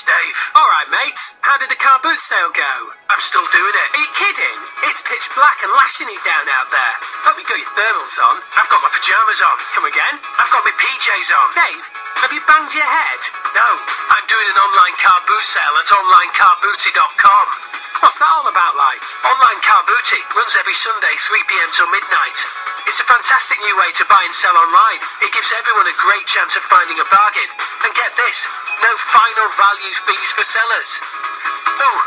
it's Dave. Alright, mates. How did the car boot sale go? I'm still doing it. Are you kidding? It's pitch black and lashing it down out there. Hope you got your thermals on. I've got my pyjamas on. Come again? I've got my PJs on. Dave, have you banged your head? No, I'm doing an online car boot sale at onlinecarbooty.com. What's that all about, like? Online Car Booty runs every Sunday 3pm till midnight. It's a fantastic new way to buy and sell online. It gives everyone a great chance of finding a bargain. And get this, no final value fees for sellers. Ooh,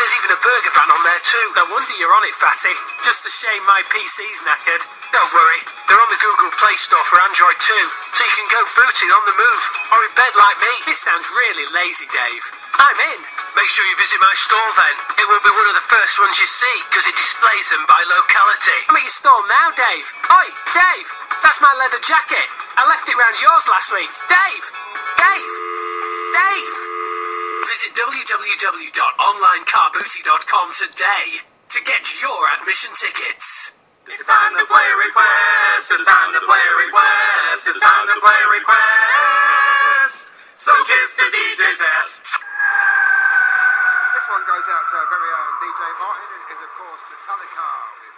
there's even a burger van on there too. No wonder you're on it, fatty. Just a shame my PC's knackered. Don't worry, they're on the Google Play Store for Android too, so you can go booting on the move, or in bed like me. This sounds really lazy, Dave. I'm in. Make sure you visit my store then. It will be one of the first ones you see, because it displays them by locality. I'm at your store now, Dave. Oi, Dave! That's my leather jacket. I left it round yours last week. Dave! Dave! Dave! Visit www.onlinecarbooty.com today to get your admission tickets. It's time to play request. It's time to play request. It's time to play request. So kiss the DJ's ass. This one goes out to our very own DJ Martin. It is, of course, Metallica with